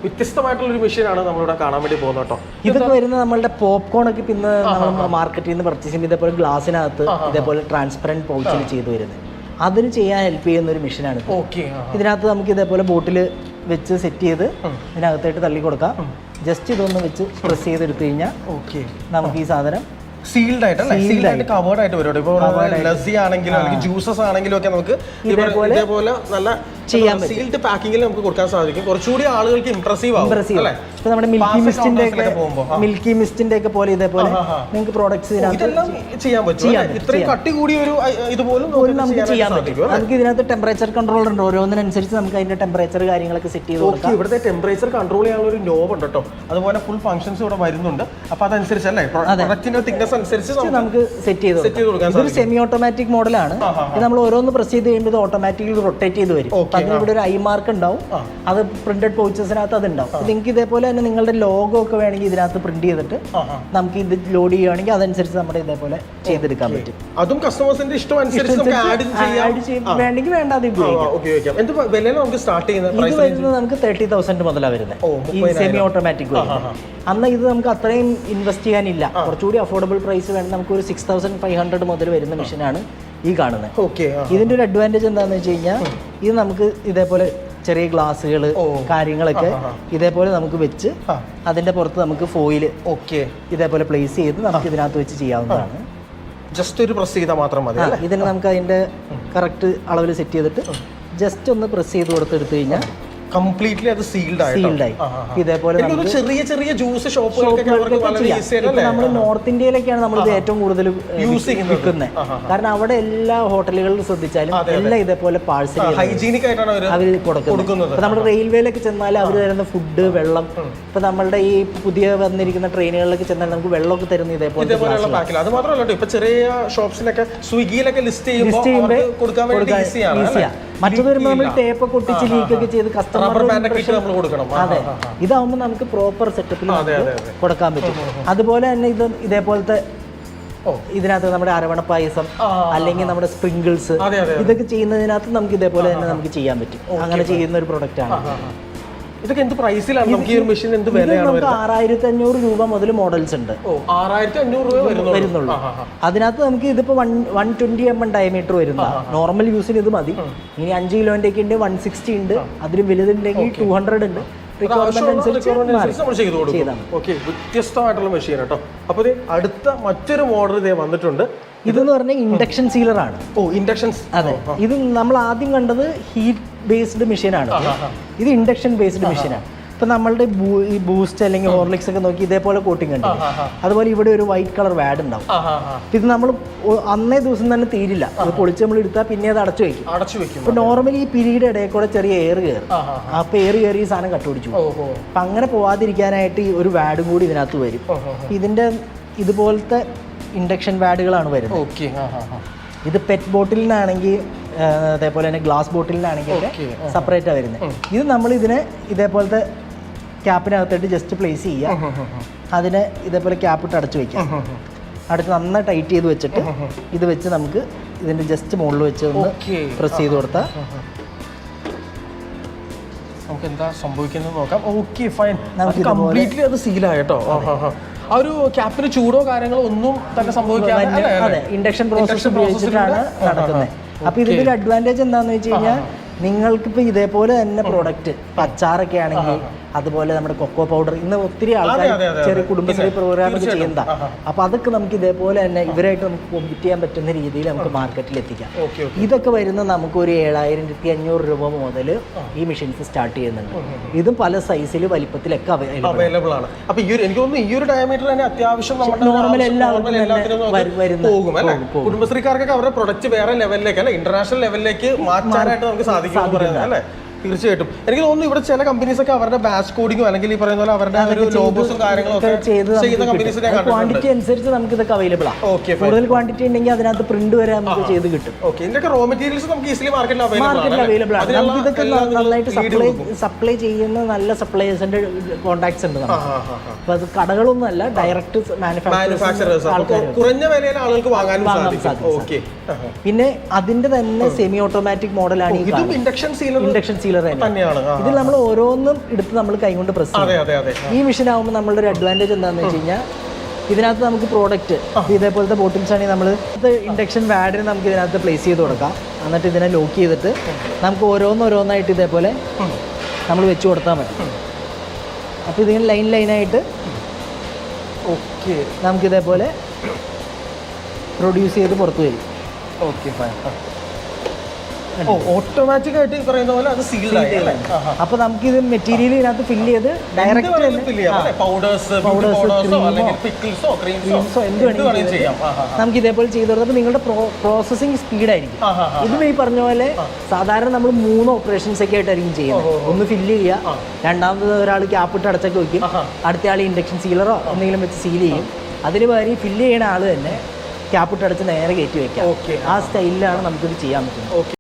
വ്യത്യസ്തമായിട്ടുള്ള ഒരു മെഷീനാണ് നമ്മളിവിടെ കാണാൻ വേണ്ടി പോകുന്നത് കേട്ടോ. ഇതൊക്കെ വരുന്നത് നമ്മളുടെ പോപ്കോൺ ഒക്കെ പിന്നെ നമ്മൾ മാർക്കറ്റിൽ നിന്ന് പർച്ചേസ് ചെയ്യുമ്പോൾ ഇതേപോലെ ഗ്ലാസിനകത്ത് ഇതേപോലെ ട്രാൻസ്പെറൻറ്റ് പൗച്ചിൽ ചെയ്തു വരുന്നത്, അതിന് ചെയ്യാൻ ഹെൽപ്പ് ചെയ്യുന്ന ഒരു മെഷീനാണ്. ഇതിനകത്ത് നമുക്ക് ഇതേപോലെ ബോട്ടിൽ വെച്ച് സെറ്റ് ചെയ്ത് ഇതിനകത്തായിട്ട് തള്ളി കൊടുക്കാം. ജസ്റ്റ് ഇതൊന്ന് വെച്ച് പ്രസ് ചെയ്തെടുത്തു കഴിഞ്ഞാൽ നമുക്ക് ഈ സാധനം സീൽഡ് ആയിട്ട് കവേർഡ് ആയിട്ട് വരും. ഇപ്പോൾ ലസ്സി ആണെങ്കിലും അല്ലെങ്കിൽ ജ്യൂസസ് ആണെങ്കിലും ഒക്കെ നമുക്ക് ഇതേപോലെ നല്ല സീൽഡ് പാക്കിങ്ങിൽ നമുക്ക് കൊടുക്കാൻ സാധിക്കും. കുറച്ചുകൂടി ആളുകൾക്ക് ഇംപ്രസീവ് ആവും. ഇപ്പൊ നമ്മുടെ മിൽക്കി മിസ്റ്റിന്റെ ഒക്കെ പോലെ ഇതേപോലെ നിങ്ങൾക്ക് പ്രോഡക്ട്സ് ചെയ്യാൻ പറ്റും. ഇത്രയും കട്ടി കൂടിയ ഒരു ഇതുപോലും നമുക്ക് ചെയ്യാൻ പറ്റും. നമുക്ക് ഇതിനകത്ത് ടെമ്പറേച്ചർ കൺട്രോളർ ഉണ്ട്. ഓരോന്നിനനുസരിച്ച് നമുക്ക് അതിന്റെ ടെമ്പറേച്ചർ കാര്യങ്ങളൊക്കെ സെറ്റ് ചെയ്ത് കൊടുക്കാം. ഇവിടുത്തെ ടെമ്പറേച്ചർ കൺട്രോൾ ചെയ്യാനുള്ള ഒരു നോബ് ഉണ്ട് കേട്ടോ. അതുപോലെ ഫുൾ ഫംഗ്ഷൻസ് ഇവിടെ വരുന്നുണ്ട്. അപ്പൊ അതനുസരിച്ചല്ലേ പ്രൊഡക്റ്റിന്റെ തിക്നെസ് അനുസരിച്ച് നമുക്ക് സെറ്റ് ചെയ്ത് കൊടുക്കാം. ഇതൊരു സെമി ഓട്ടോമാറ്റിക് മോഡലാണ്. ഇത് നമ്മൾ ഓരോന്ന് പ്രസ് ചെയ്ത് കഴിയുമ്പോൾ ഇത് ഓട്ടോമാറ്റിക്കലി റൊട്ടേറ്റ് ചെയ്ത് വരും. അതിന് ഇവിടെ ഒരു ഐ മാർക്ക് ഉണ്ടാവും. അത് പ്രിന്റഡ് പൗച്ചസിനകത്ത് അത് ഉണ്ടാവും. നിങ്ങൾക്ക് ഇതേപോലെ തന്നെ നിങ്ങളുടെ ലോഗോ ഒക്കെ വേണമെങ്കിൽ ഇതിനകത്ത് പ്രിന്റ് ചെയ്തിട്ട് നമുക്ക് ഇത് ലോഡ് ചെയ്യുകയാണെങ്കിൽ അതനുസരിച്ച് നമ്മുടെ ഇതേപോലെ ചെയ്തെടുക്കാൻ പറ്റും. അതും കസ്റ്റമേഴ്സിന്റെ ഇഷ്ടം അനുസരിച്ച് വേണമെങ്കിൽ വേണ്ടാതെ ഉപയോഗിക്കാം. എന്ത് വിലയിലാണ് നമുക്ക് സ്റ്റാർട്ട് ചെയ്യുന്നത്? ഇത് വരുന്നത് നമുക്ക് 30,000 മുതലാണ് വരുന്നത് ഈ സെമി ഓട്ടോമാറ്റിക്. അന്ന് ഇത് നമുക്ക് അത്രയും ഇൻവെസ്റ്റ് ചെയ്യാനില്ല. കുറച്ചുകൂടി അഫോർഡബിൾ പ്രൈസ് വേണം. നമുക്ക് ഒരു 6,500 മുതൽ വരുന്ന മെഷീനാണ് ഈ കാണുന്നത്. ഇതിന്റെ ഒരു അഡ്വാൻറ്റേജ് എന്താണെന്ന് വെച്ച് കഴിഞ്ഞാൽ ഇത് നമുക്ക് ഇതേപോലെ ചെറിയ ഗ്ലാസ്സുകൾ കാര്യങ്ങളൊക്കെ ഇതേപോലെ നമുക്ക് വെച്ച് അതിന്റെ പുറത്ത് നമുക്ക് ഫോയിൽ ഇതേപോലെ പ്ലേസ് ചെയ്ത് നമുക്ക് ഇതിനകത്ത് വെച്ച് ചെയ്യാവുന്നതാണ്. ജസ്റ്റ് ഒരു പ്രസ് ചെയ്താൽ മാത്രം മതി. ഇതിന് നമുക്ക് അതിന്റെ കറക്റ്റ് അളവിൽ സെറ്റ് ചെയ്തിട്ട് ജസ്റ്റ് ഒന്ന് പ്രസ് ചെയ്ത് കൊടുത്തെടുത്തു കഴിഞ്ഞാൽ കംപ്ലീറ്റ്ലി അത് സീൽഡ് ആയി. ഇതേപോലെ ചെറിയ ചെറിയ ജ്യൂസ് ഷോപ്പുകളൊക്കെ നമ്മൾ നോർത്ത് ഇന്ത്യയിലൊക്കെയാണ് നമ്മൾ ഇത് ഏറ്റവും കൂടുതൽ വിൽക്കുന്നത്. കാരണം അവിടെ എല്ലാ ഹോട്ടലുകളിലും ശ്രദ്ധിച്ചാലും എല്ലാം ഇതേപോലെ പാഴ്സൽ ഹൈജീനിക് ആയിട്ടാണ് അവർ കൊടുക്കുന്നത്. ഇപ്പൊ നമ്മൾ റെയിൽവേയിലൊക്കെ ചെന്നാൽ അവർ തരുന്ന ഫുഡ്, വെള്ളം, ഇപ്പൊ നമ്മളുടെ ഈ പുതിയ വന്നിരിക്കുന്ന ട്രെയിനുകളിലൊക്കെ ചെന്നാൽ നമുക്ക് വെള്ളമൊക്കെ തരുന്ന ഇതേപോലെ. അത് മാത്രമല്ല ഇപ്പൊ ചെറിയ ഷോപ്സിലൊക്കെ സ്വിഗ്ഗിയിലൊക്കെ ലിസ്റ്റ് ചെയ്യുമ്പോൾ ഈസിയാണ്. മറ്റു വരുമ്പോൾ നമ്മൾ ടേപ്പ് ഒക്കെ ഒട്ടിച്ച് ലീക്കൊക്കെ ചെയ്ത് അതെ, ഇതാവുമ്പോൾ നമുക്ക് പ്രോപ്പർ സെറ്റപ്പിൽ കൊടുക്കാൻ പറ്റും. അതുപോലെ തന്നെ ഇതേപോലത്തെ ഇതിനകത്ത് നമ്മുടെ അരവണ പായസം അല്ലെങ്കിൽ നമ്മുടെ സ്പ്രിങ്കിൾസ് ഇതൊക്കെ ചെയ്യുന്നതിനകത്ത് നമുക്ക് ഇതേപോലെ തന്നെ നമുക്ക് ചെയ്യാൻ പറ്റും. അങ്ങനെ ചെയ്യുന്ന ഒരു പ്രൊഡക്റ്റ് ആണ്. ഇതൊക്കെ എന്ത് പ്രൈസിലാണ് നമുക്ക് ഈ ഒരു മെഷീൻ എന്ത് വിലയാണ്? 6,500 രൂപ മുതൽ മോഡൽസ് ഉണ്ട്. 6,500 രൂപ വരുന്നുള്ളൂ. അതിനകത്ത് നമുക്ക് ഇതിപ്പോ 120 mm ഡയമീറ്റർ വരുന്ന നോർമൽ യൂസിന് ഇത് മതി. ഇനി 5 കിലോന്റെ ഒക്കെ ഉണ്ട്, 160 ഉണ്ട്, അതിലും വലുതുണ്ടെങ്കിൽ 200 ഉണ്ട്. വ്യത്യസ്തമായിട്ടുള്ള മെഷീൻ കേട്ടോ. അപ്പൊ അടുത്ത മറ്റൊരു മോഡൽ ഇതേ വന്നിട്ടുണ്ട്. ഇതെന്ന് പറഞ്ഞാൽ ഇൻഡക്ഷൻ സീലറാണ്. ഇൻഡക്ഷൻ. അതെ, ഇത് നമ്മൾ ആദ്യം കണ്ടത് ഹീറ്റ് ബേസ്ഡ് മെഷീനാണ്. ഇത് ഇൻഡക്ഷൻ ബേസ്ഡ് മെഷീനാണ്. ഇപ്പൊ നമ്മളുടെ ഈ ബൂസ്റ്റ് അല്ലെങ്കിൽ ഹോർലിക്സ് ഒക്കെ നോക്കി ഇതേപോലെ കോട്ടിങ് ഉണ്ട്. അതുപോലെ ഇവിടെ ഒരു വൈറ്റ് കളർ വാഡ് ഉണ്ടാവും. ഇത് നമ്മൾ അന്നേ ദിവസം തന്നെ തീരില്ല. ഇത് പൊളിച്ച് നമ്മൾ എടുത്താൽ പിന്നെ അത് അടച്ചു വെക്കും. ഇപ്പൊ നോർമലി ഈ പിരീഡ് ഇടയിൽ കൂടെ ചെറിയ എയർ കയറും. അപ്പൊ എയർ കയറി ഈ സാധനം കട്ടുപിടിച്ചു. അപ്പൊ അങ്ങനെ പോവാതിരിക്കാനായിട്ട് ഈ ഒരു വാഡും കൂടി ഇതിനകത്ത് വരും. ഇതിന്റെ ഇതുപോലത്തെ ഇൻഡക്ഷൻ വാഡുകളാണ് വരുന്നത്. ഇത് പെറ്റ് ബോട്ടിലിനാണെങ്കിൽ അതേപോലെ തന്നെ ഗ്ലാസ് ബോട്ടിലിനാണെങ്കിൽ സെപ്പറേറ്റാണ് വരുന്നത്. ഇത് നമ്മൾ ഇതിനെ ഇതേപോലത്തെ ക്യാപ്പിനകത്തായിട്ട് ജസ്റ്റ് പ്ലേസ് ചെയ്യുക. അതിനെ ഇതേപോലെ ക്യാപ്പ് ഇട്ട് അടച്ചു വയ്ക്കാം. അടുത്ത് നന്നായി ടൈറ്റ് ചെയ്ത് വെച്ചിട്ട് ഇത് വെച്ച് നമുക്ക് ഇതിൻ്റെ ജസ്റ്റ് മുകളിൽ വെച്ച് ഒന്ന് പ്രസ് ചെയ്ത് കൊടുത്താൽ നമുക്ക് എന്താ സംഭവിക്കുന്നത് നോക്കാം. Okay, fine. കംപ്ലീറ്റ്ലി അത് സീലായി കേട്ടോ. ആ ഒരു ക്യാപ്പിന് ചൂടോ കാര്യങ്ങളോ ഒന്നും തന്നെ സംഭവിക്കാതെ അതെ, ഇൻഡക്ഷൻ പ്രോസസ് ഉപയോഗിച്ചിട്ടാണ് നടക്കുന്നത്. അപ്പോൾ ഇതിൻ്റെ ഒരു അഡ്വാൻറ്റേജ് എന്താണെന്ന് വെച്ച് കഴിഞ്ഞാൽ നിങ്ങൾക്കിപ്പോൾ ഇതേപോലെ തന്നെ പ്രോഡക്റ്റ് അച്ചാറൊക്കെ ആണെങ്കിൽ അതുപോലെ നമ്മുടെ കൊക്കോ പൗഡർ ഇന്ന് ഒത്തിരി ആൾക്കാർ ചെറിയ കുടുംബശ്രീ പ്രോഗ്രാമൊക്കെ ചെയ്യുന്ന, അപ്പോൾ അതൊക്കെ നമുക്ക് ഇതേപോലെ തന്നെ ഇവരായിട്ട് നമുക്ക് കോമ്പീറ്റ് ചെയ്യാൻ പറ്റുന്ന രീതിയിൽ നമുക്ക് മാർക്കറ്റിൽ എത്തിക്കാം. ഇതൊക്കെ വരുന്നത് നമുക്ക് ഒരു 7,500 രൂപ മുതൽ ഈ മെഷീൻസ് സ്റ്റാർട്ട് ചെയ്യുന്നുണ്ട്. ഇതും പല സൈസിൽ വലിപ്പത്തിലൊക്കെ അവൈലബിൾ ആണ്. അപ്പോൾ എനിക്ക് തോന്നുന്നു ഈ ഒരു ഡയമീറ്റർ തന്നെ അത്യാവശ്യം നോർമൽ എല്ലാവർക്കും പോകും അല്ലേ? കുടുംബശ്രീക്കാർക്കൊക്കെ അവരുടെ പ്രൊഡക്റ്റ് വേറെ ലെവലിലേക്ക് അല്ലെ, ഇന്റർനാഷണൽ ലെവലിലേക്ക് മാറ്റാനായിട്ട് നമുക്ക് സാധിക്കും അല്ലേ? തീർച്ചയായിട്ടും. എനിക്ക് തോന്നുന്നു ഇവിടെ ചില കമ്പനീസ് ഒക്കെ അവരുടെ ബാച്ച് കോഡിങ്ങോ അല്ലെങ്കിൽ ഈ പറയുന്ന പോലെ അവരുടെ ഒരു ലോഗോസും കാര്യങ്ങളൊക്കെ ചെയ്യുന്ന കമ്പനീസിനെ ക്വാണ്ടിറ്റി അനുസരിച്ച് നമുക്ക് ഇതൊക്കെ അവൈലബിൾ ആണ്. കൂടുതൽ ക്വാണ്ടിറ്റി ഉണ്ടെങ്കിൽ അതിനകത്ത് പ്രിന്റ് വരെ നമുക്ക് ചെയ്ത് കിട്ടും. ഇതിന്റെ റോ മെറ്റീരിയൽസ് നമുക്ക് ഈസിലി മാർക്കറ്റിൽ അവൈലബിൾ ആണ്. നമുക്ക് ഇതൊക്കെ നന്നായിട്ട് സപ്ലൈ ചെയ്യുന്ന നല്ല സപ്ലൈയേഴ്സിന്റെ കോൺടാക്ട്സ് ഉണ്ട് നമുക്ക്. അപ്പൊ അത് കടകളൊന്നും അല്ല, ഡയറക്റ്റ് മാനുഫാക്ചറേഴ്സ് കുറഞ്ഞ വിലയിൽ ആളുകൾക്ക് വാങ്ങാനും സാധിക്കും. പിന്നെ അതിന്റെ തന്നെ സെമി ഓട്ടോമാറ്റിക് മോഡലാണ് ഇൻഡക്ഷൻ സീലർ. സീലർ തന്നെയാണ്. ഇതിൽ നമ്മൾ ഓരോന്നും എടുത്ത് നമ്മൾ കൈകൊണ്ട് പ്രസ് ചെയ്യും. അതെ അതെ അതെ. ഈ മെഷീൻ ആകുമ്പോൾ നമ്മളുടെ ഒരു അഡ്വാൻറ്റേജ് എന്താണെന്ന് വെച്ച് കഴിഞ്ഞാൽ ഇതിനകത്ത് നമുക്ക് പ്രോഡക്റ്റ് ഇതേപോലത്തെ ബോട്ടിൽസ് ആണെങ്കിൽ നമ്മൾ ഇൻഡക്ഷൻ വാഡിന് നമുക്ക് ഇതിനകത്ത് പ്ലേസ് ചെയ്ത് കൊടുക്കാം. എന്നിട്ട് ഇതിനെ ലോക്ക് ചെയ്തിട്ട് നമുക്ക് ഓരോന്നോരോന്നായിട്ട് ഇതേപോലെ നമ്മൾ വെച്ച് കൊടുത്താൽ മതി. അപ്പോൾ ഇതിങ്ങനെ ലൈനായിട്ട് ഓക്കെ നമുക്കിതേപോലെ പ്രൊഡ്യൂസ് ചെയ്ത് പുറത്ത് വരും. Okay fine. ഓട്ടോമാറ്റിക് ആയിട്ട് ഈ പറയുന്ന പോലെ അത് സീൽഡ് ആയി. അപ്പോൾ നമുക്കിത് മെറ്റീരിയൽ ഇതിനകത്ത് ഫില്ല് ചെയ്ത് ഡയറക്റ്റ് പൗഡേഴ്സോ ക്രീംസോ എന്ത് വേണമെങ്കിലും ചെയ്യാം. നമുക്ക് ഇതേപോലെ ചെയ്ത് കൊടുത്തപ്പോൾ നിങ്ങളുടെ പ്രോസസ്സിങ് സ്പീഡായിരിക്കും. ഇതും ഈ പറഞ്ഞ പോലെ സാധാരണ നമ്മൾ 3 ഓപ്പറേഷൻസ് ഒക്കെ ആയിട്ടായിരിക്കും ചെയ്യുന്നത്. ഒന്ന് ഫില്ല് ചെയ്യുക, രണ്ടാമത് ഒരാൾ ക്യാപ്പിട്ട് അടച്ചൊക്കെ വയ്ക്കും, അടുത്ത ആൾ ഇൻഡക്ഷൻ സീലറോ എന്തെങ്കിലും വെച്ച് സീൽ ചെയ്യും. അതിന് പകരം ഫില്ല് ചെയ്യുന്ന ആൾ തന്നെ ക്യാപ്പിട്ട് അടച്ച് നേരെ കയറ്റി വയ്ക്കാം. ആ സ്റ്റൈലിലാണ് നമുക്കിത് ചെയ്യാൻ പറ്റുന്നത്.